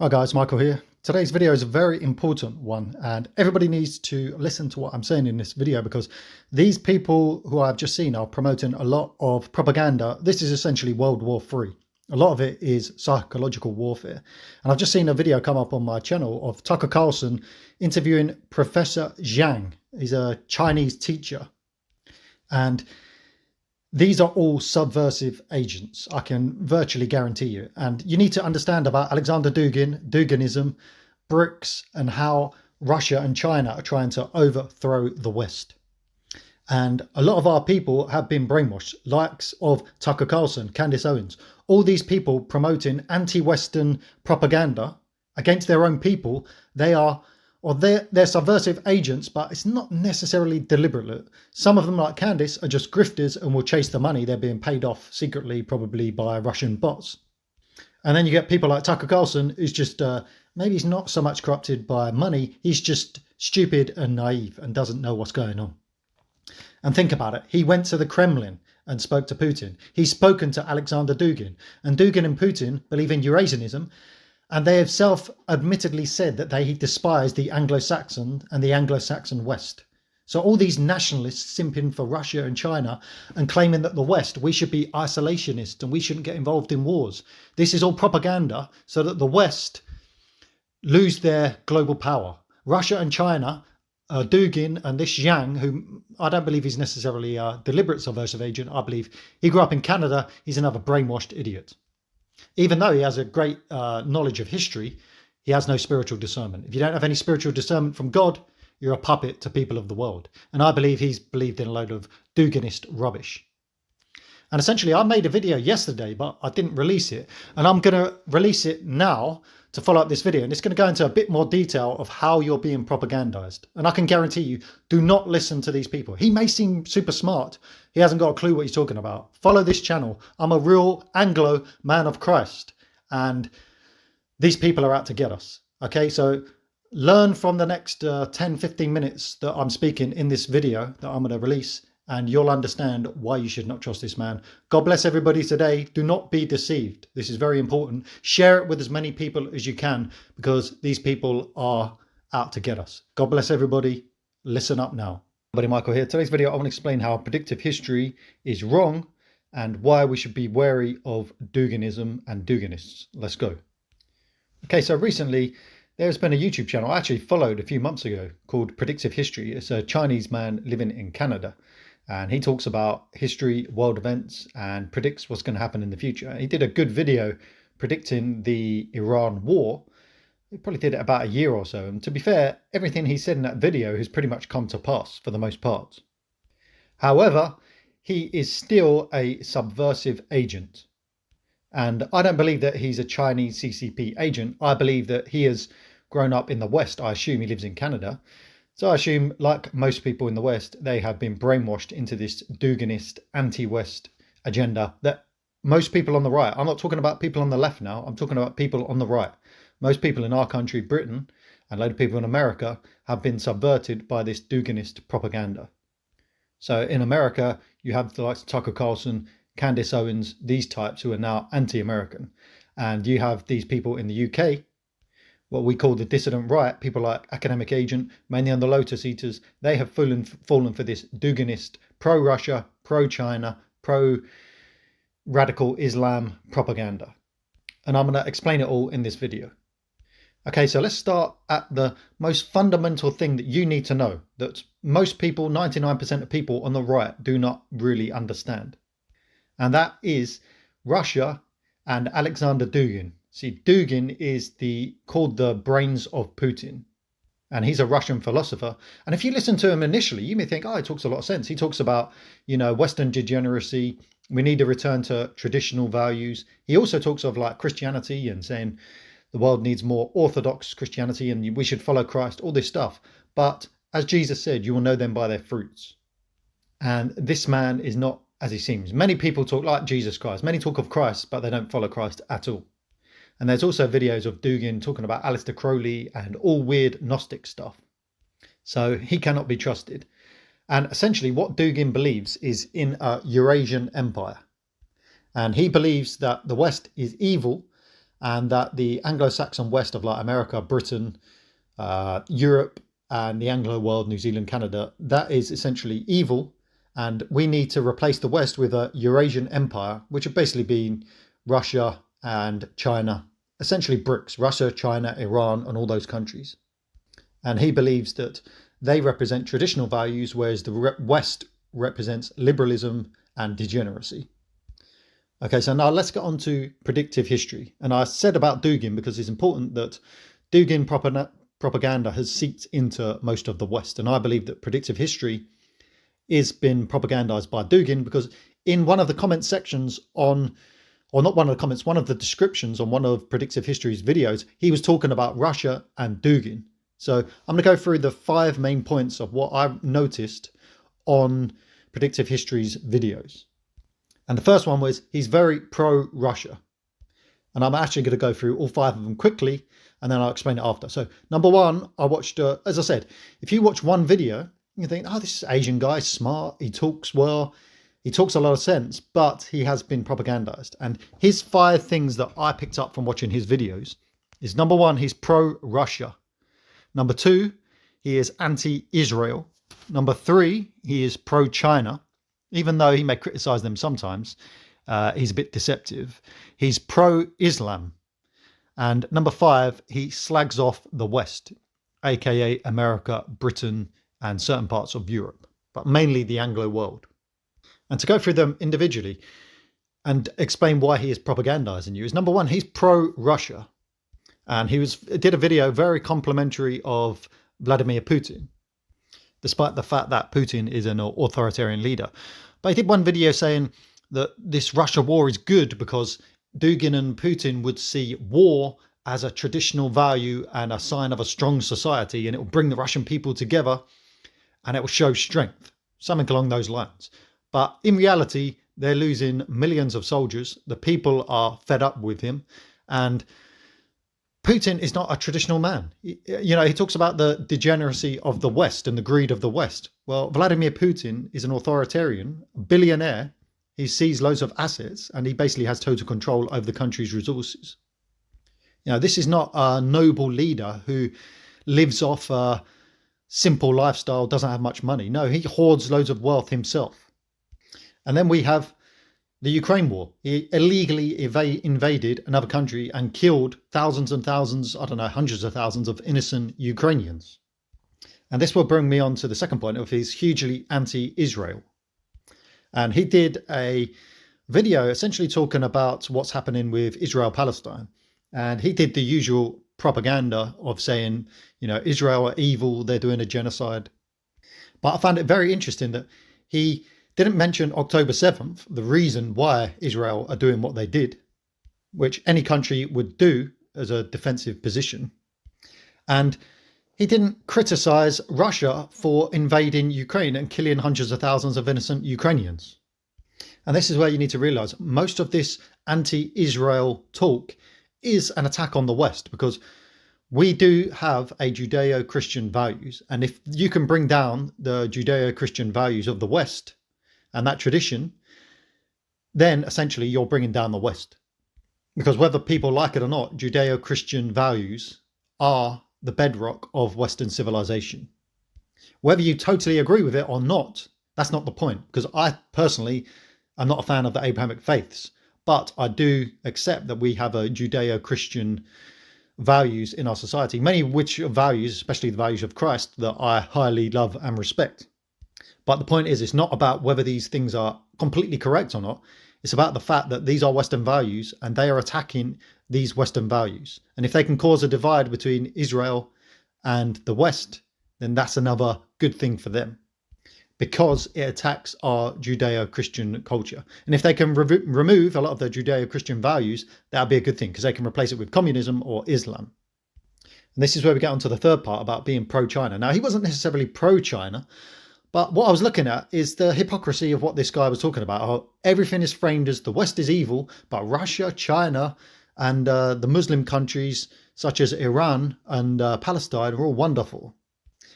Hi guys, Michael here. Today's video is a very important one and everybody needs to listen to what I'm saying in this video because these people who I've just seen are promoting a lot of propaganda. This is essentially World War III. A lot of it is psychological warfare. And I've just seen a video come up on my channel of Tucker Carlson interviewing Professor Zhang. He's a Chinese teacher. And these are all subversive agents, I can virtually guarantee you. And you need to understand about Alexander Dugin, Duginism, BRICS, and how Russia and China are trying to overthrow the West. And a lot of our people have been brainwashed, likes of Tucker Carlson, Candace Owens, all these people promoting anti-Western propaganda against their own people. They're subversive agents, but it's not necessarily deliberate. Some of them, like Candice, are just grifters and will chase the money. They're being paid off secretly, probably by Russian bots. And then you get people like Tucker Carlson, who's just, maybe he's not so much corrupted by money, he's just stupid and naive and doesn't know what's going on. And think about it. He went to the Kremlin and spoke to Putin. He's spoken to Alexander Dugin. And Dugin and Putin believe in Eurasianism. And they have self-admittedly said that they despise the Anglo-Saxon and the Anglo-Saxon West. So all these nationalists simping for Russia and China and claiming that the West, we should be isolationist and we shouldn't get involved in wars. This is all propaganda so that the West lose their global power. Russia and China, Dugin and this Zhang, who I don't believe he's necessarily a deliberate subversive agent. I believe he grew up in Canada. He's another brainwashed idiot. Even though he has a great knowledge of history, he has no spiritual discernment. If you don't have any spiritual discernment from God, you're a puppet to people of the world. And I believe he's believed in a load of Duginist rubbish. And essentially, I made a video yesterday, but I didn't release it. And I'm going to release it now to follow up this video. And it's going to go into a bit more detail of how you're being propagandized. And I can guarantee you, do not listen to these people. He may seem super smart. He hasn't got a clue what he's talking about. Follow this channel. I'm a real Anglo man of Christ. And these people are out to get us. Okay, so learn from the next 10, 15 minutes that I'm speaking in this video that I'm going to release. And you'll understand why you should not trust this man. God bless everybody today. Do not be deceived. This is very important. Share it with as many people as you can because these people are out to get us. God bless everybody. Listen up now. Buddy Michael here. Today's video, I want to explain how predictive history is wrong and why we should be wary of Duginism and Duginists. Let's go. Okay, so recently there's been a YouTube channel I actually followed a few months ago called Predictive History. It's a Chinese man living in Canada. And he talks about history, world events, and predicts what's going to happen in the future. He did a good video predicting the Iran war. He probably did it about a year or so. And to be fair, everything he said in that video has pretty much come to pass for the most part. However, he is still a subversive agent. And I don't believe that he's a Chinese CCP agent. I believe that he has grown up in the West. I assume he lives in Canada. So I assume, like most people in the West, they have been brainwashed into this Duginist anti-West agenda that most people on the right, I'm not talking about people on the left now, I'm talking about people on the right. Most people in our country, Britain, and a load of people in America have been subverted by this Duginist propaganda. So in America, you have the likes of Tucker Carlson, Candace Owens, these types who are now anti-American. And you have these people in the UK, what we call the dissident right, people like Academic Agent, mainly on the Lotus Eaters, they have fallen for this Duginist, pro-Russia, pro-China, pro-radical Islam propaganda. And I'm going to explain it all in this video. Okay, so let's start at the most fundamental thing that you need to know, that most people, 99% of people on the right, do not really understand. And that is Russia and Alexander Dugin. See, Dugin is called the brains of Putin. And he's a Russian philosopher. And if you listen to him initially, you may think, oh, it talks a lot of sense. He talks about, Western degeneracy. We need to return to traditional values. He also talks of like Christianity and saying the world needs more Orthodox Christianity and we should follow Christ, all this stuff. But as Jesus said, you will know them by their fruits. And this man is not as he seems. Many people talk like Jesus Christ. Many talk of Christ, but they don't follow Christ at all. And there's also videos of Dugin talking about Aleister Crowley and all weird Gnostic stuff. So he cannot be trusted. And essentially what Dugin believes is in a Eurasian empire. And he believes that the West is evil and that the Anglo-Saxon West of like America, Britain, Europe, and the Anglo world, New Zealand, Canada, that is essentially evil. And we need to replace the West with a Eurasian empire, which would basically be Russia and China, essentially BRICS, Russia, China, Iran, and all those countries. And he believes that they represent traditional values, whereas the West represents liberalism and degeneracy. Okay, so now let's get on to predictive history. And I said about Dugin because it's important that Dugin propaganda has seeped into most of the West. And I believe that predictive history is been propagandized by Dugin, because in one of the comment sections on, or not one of the comments, one of the descriptions on one of Predictive History's videos, he was talking about Russia and Dugin. So I'm going to go through the 5 main points of what I've noticed on Predictive History's videos. And the first one was he's very pro-Russia. And I'm actually going to go through all 5 of them quickly, and then I'll explain it after. So number 1, I watched, as I said, if you watch one video, you think, oh, this Asian guy is smart, he talks well, he talks a lot of sense, but he has been propagandized. And his 5 things that I picked up from watching his videos is, number 1, he's pro-Russia. Number 2, he is anti-Israel. Number 3, he is pro-China. Even though he may criticize them sometimes, he's a bit deceptive. He's pro-Islam. And number 5, he slags off the West, aka America, Britain, and certain parts of Europe, but mainly the Anglo world. And to go through them individually and explain why he is propagandizing you is, number 1, he's pro-Russia. And he did a video very complimentary of Vladimir Putin, despite the fact that Putin is an authoritarian leader. But he did one video saying that this Russia war is good because Dugin and Putin would see war as a traditional value and a sign of a strong society, and it will bring the Russian people together and it will show strength, something along those lines. But in reality, they're losing millions of soldiers. The people are fed up with him, and Putin is not a traditional man. You know, he talks about the degeneracy of the West and the greed of the West. Well, Vladimir Putin is an authoritarian, billionaire. He sees loads of assets and he basically has total control over the country's resources. You know, this is not a noble leader who lives off a simple lifestyle, doesn't have much money. No, he hoards loads of wealth himself. And then we have the Ukraine war. He illegally invaded another country and killed thousands and thousands, I don't know, hundreds of thousands of innocent Ukrainians. And this will bring me on to the second point of he's hugely anti-Israel. And he did a video essentially talking about what's happening with Israel-Palestine. And he did the usual propaganda of saying, you know, Israel are evil, they're doing a genocide. But I found it very interesting that he didn't mention October 7th, the reason why Israel are doing what they did, which any country would do as a defensive position. And he didn't criticize Russia for invading Ukraine and killing hundreds of thousands of innocent Ukrainians. And this is where you need to realize most of this anti-Israel talk is an attack on the West, because we do have a Judeo-Christian values. And if you can bring down the Judeo-Christian values of the West and that tradition, then essentially you're bringing down the West. Because whether people like it or not, Judeo-Christian values are the bedrock of Western civilization. Whether you totally agree with it or not, that's not the point. Because I personally am not a fan of the Abrahamic faiths, but I do accept that we have a Judeo-Christian values in our society, many of which are values, especially the values of Christ, that I highly love and respect. But the point is, it's not about whether these things are completely correct or not. It's about the fact that these are Western values and they are attacking these Western values. And if they can cause a divide between Israel and the West, then that's another good thing for them, because it attacks our Judeo-Christian culture. And if they can remove a lot of the Judeo-Christian values, that'll be a good thing, because they can replace it with communism or Islam. And this is where we get onto the third part about being pro-China. Now, he wasn't necessarily pro-China, but what I was looking at is the hypocrisy of what this guy was talking about. How everything is framed as the West is evil, but Russia, China, and the Muslim countries such as Iran and Palestine are all wonderful.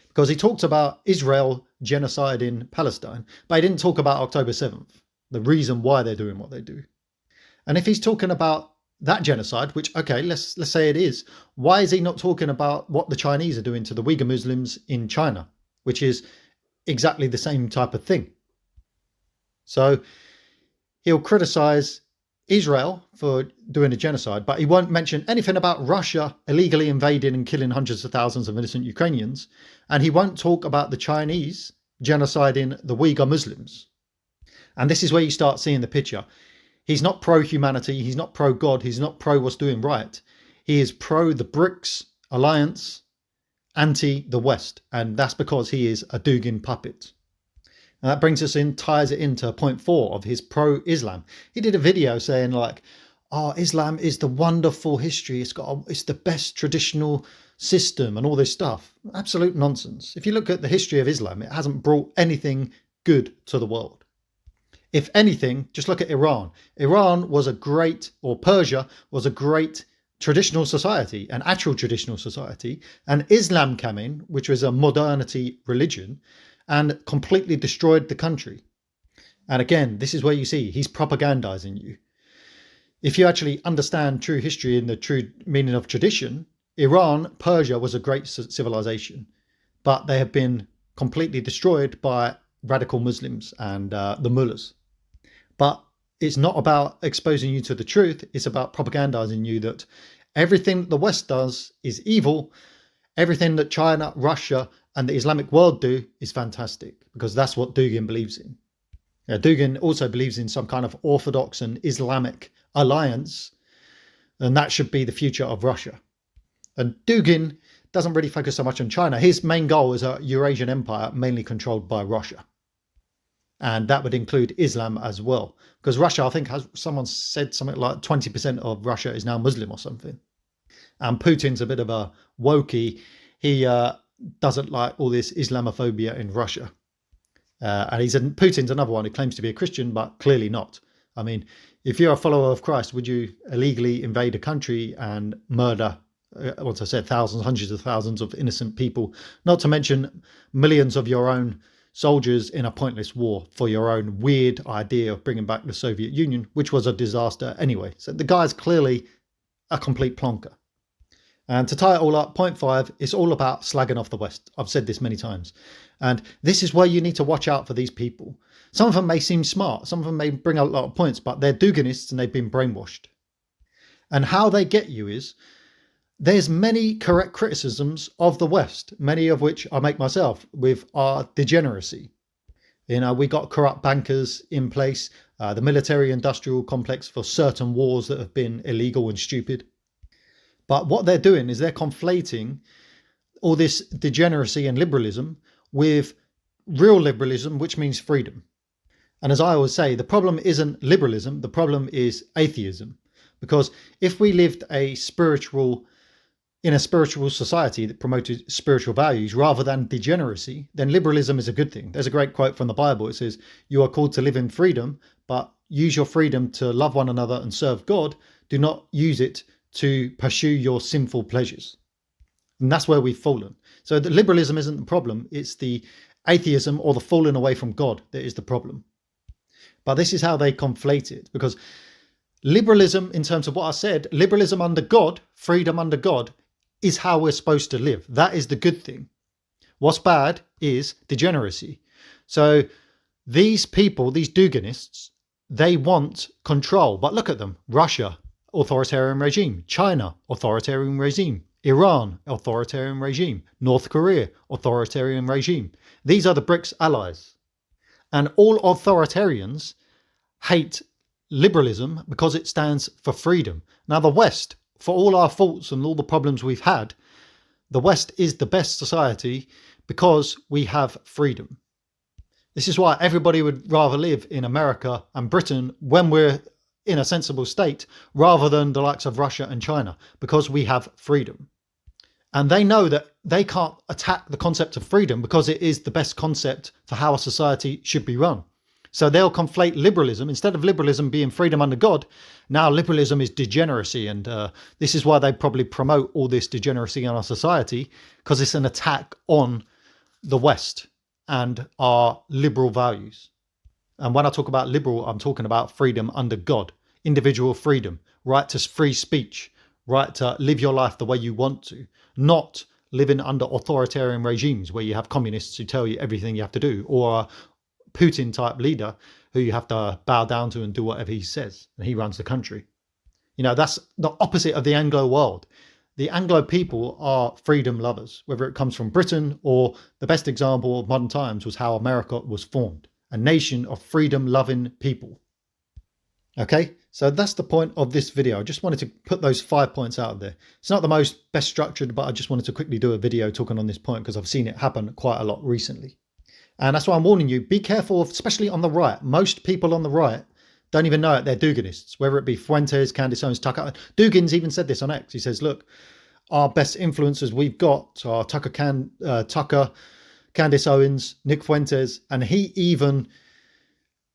Because he talked about Israel genocide in Palestine, but he didn't talk about October 7th, the reason why they're doing what they do. And if he's talking about that genocide, which, okay, let's say it is, why is he not talking about what the Chinese are doing to the Uyghur Muslims in China, which is exactly the same type of thing? So he'll criticize Israel for doing a genocide, but he won't mention anything about Russia illegally invading and killing hundreds of thousands of innocent Ukrainians. And he won't talk about the Chinese genociding the Uyghur Muslims. And this is where you start seeing the picture. He's not pro-humanity. He's not pro-God. He's not pro what's doing right. He is pro the BRICS alliance, anti the West. And that's because he is a Dugin puppet. And that brings us in, ties it into point 4 of his pro-Islam. He did a video saying like, oh, Islam is the wonderful history. It's the best traditional system and all this stuff. Absolute nonsense. If you look at the history of Islam, it hasn't brought anything good to the world. If anything, just look at Iran. Iran was a great, or Persia was a great traditional society, an actual traditional society. And Islam came in, which was a modernity religion, and completely destroyed the country. And again, this is where you see he's propagandizing you. If you actually understand true history and the true meaning of tradition, Iran, Persia was a great civilization, but they have been completely destroyed by radical Muslims and the mullahs. But it's not about exposing you to the truth. It's about propagandizing you that everything that the West does is evil. Everything that China, Russia, and the Islamic world do is fantastic, because that's what Dugin believes in. Yeah, Dugin also believes in some kind of Orthodox and Islamic alliance, and that should be the future of Russia. And Dugin doesn't really focus so much on China. His main goal is a Eurasian empire mainly controlled by Russia. And that would include Islam as well. Because Russia, I think, someone said something like 20% of Russia is now Muslim or something. And Putin's a bit of a wokey. He doesn't like all this Islamophobia in Russia. And Putin's another one who claims to be a Christian, but clearly not. I mean, if you're a follower of Christ, would you illegally invade a country and murder, once I said, thousands, hundreds of thousands of innocent people, not to mention millions of your own soldiers in a pointless war for your own weird idea of bringing back the Soviet Union, which was a disaster anyway? So the guy's clearly a complete plonker. And to tie it all up, point 5, it's all about slagging off the West. I've said this many times. And this is where you need to watch out for these people. Some of them may seem smart. Some of them may bring out a lot of points, but they're Duginists and they've been brainwashed. And how they get you is, there's many correct criticisms of the West, many of which I make myself, with our degeneracy. You know, we got corrupt bankers in place, the military-industrial complex for certain wars that have been illegal and stupid. But what they're doing is they're conflating all this degeneracy and liberalism with real liberalism, which means freedom. And as I always say, the problem isn't liberalism, the problem is atheism. Because if we lived in a spiritual society that promoted spiritual values rather than degeneracy, then liberalism is a good thing. There's a great quote from the Bible. It says, you are called to live in freedom, but use your freedom to love one another and serve God. Do not use it to pursue your sinful pleasures. And that's where we've fallen. So the liberalism isn't the problem. It's the atheism or the falling away from God that is the problem. But this is how they conflate it, because liberalism, in terms of what I said, liberalism under God, freedom under God, is how we're supposed to live. That is the good thing. What's bad is degeneracy. So these people, these Duginists, they want control. But look at them. Russia, authoritarian regime. China, authoritarian regime. Iran, authoritarian regime. North Korea, authoritarian regime. These are the BRICS allies. And all authoritarians hate liberalism because it stands for freedom. Now the West, for all our faults and all the problems we've had, the West is the best society because we have freedom. This is why everybody would rather live in America and Britain when we're in a sensible state, rather than the likes of Russia and China, because we have freedom. And they know that they can't attack the concept of freedom because it is the best concept for how a society should be run. So they'll conflate liberalism. Instead of liberalism being freedom under God, now liberalism is degeneracy. And this is why they probably promote all this degeneracy in our society, because it's an attack on the West and our liberal values. And when I talk about liberal, I'm talking about freedom under God, individual freedom, right to free speech, right to live your life the way you want to, not living under authoritarian regimes where you have communists who tell you everything you have to do, or a Putin type leader who you have to bow down to and do whatever he says, and he runs the country. You know, that's the opposite of the Anglo world. The Anglo people are freedom lovers, whether it comes from Britain, or the best example of modern times was how America was formed, a nation of freedom loving people. Okay, so that's the point of this video. I just wanted to put those 5 points out there. It's not the most best structured, but I just wanted to quickly do a video talking on this point because I've seen it happen quite a lot recently. And that's why I'm warning you, be careful, especially on the right. Most people on the right don't even know it, they're Duganists, whether it be Fuentes, Candace Owens, Tucker. Dugans even said this on X. He says, look, our best influencers we've got are Tucker, Candace Owens, Nick Fuentes, and he even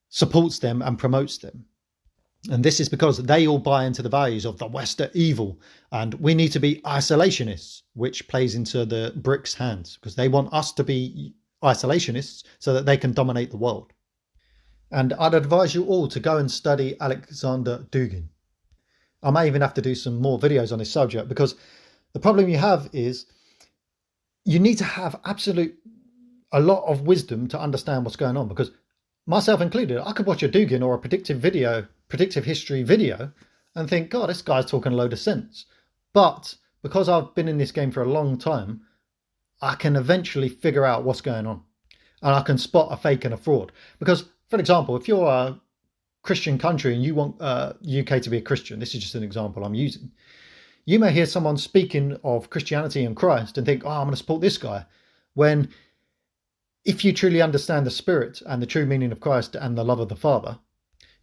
supports them and promotes them. And this is because they all buy into the values of the West are evil and we need to be isolationists, which plays into the BRICS' hands because they want us to be isolationists so that they can dominate the world. And I'd advise you all to go and study Alexander Dugin. I may even have to do some more videos on this subject because the problem you have is you need to have a lot of wisdom to understand what's going on, because myself included, I could watch a Dugin or a predictive history video and think, God, this guy's talking a load of sense. But because I've been in this game for a long time, I can eventually figure out what's going on. And I can spot a fake and a fraud. Because, for example, if you're a Christian country and you want UK to be a Christian, this is just an example I'm using, you may hear someone speaking of Christianity and Christ and think, oh, I'm going to support this guy. When if you truly understand the spirit and the true meaning of Christ and the love of the Father,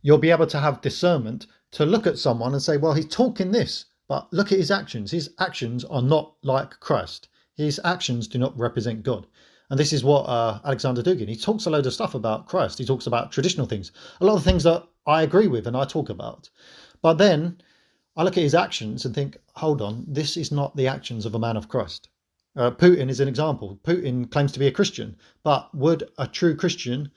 you'll be able to have discernment to look at someone and say, well, he's talking this, but look at his actions. His actions are not like Christ. His actions do not represent God. And this is what Alexander Dugin, he talks a load of stuff about Christ. He talks about traditional things, a lot of things that I agree with and I talk about. But then I look at his actions and think, hold on, this is not the actions of a man of Christ. Putin is an example. Putin claims to be a Christian, but would a true Christian,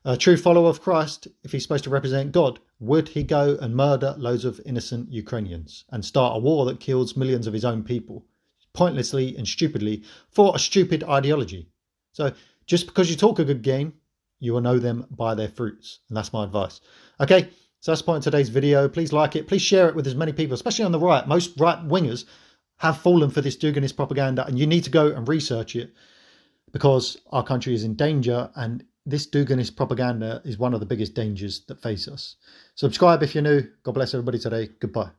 a true follower of Christ, if he's supposed to represent God, would he go and murder loads of innocent Ukrainians and start a war that kills millions of his own people, pointlessly and stupidly, for a stupid ideology? So just because you talk a good game, you will know them by their fruits. And that's my advice. Okay, so that's the point of today's video. Please like it. Please share it with as many people, especially on the right. Most right-wingers have fallen for this Duganist propaganda, and you need to go and research it because our country is in danger, and this Duganist propaganda is one of the biggest dangers that face us. Subscribe if you're new. God bless everybody today. Goodbye.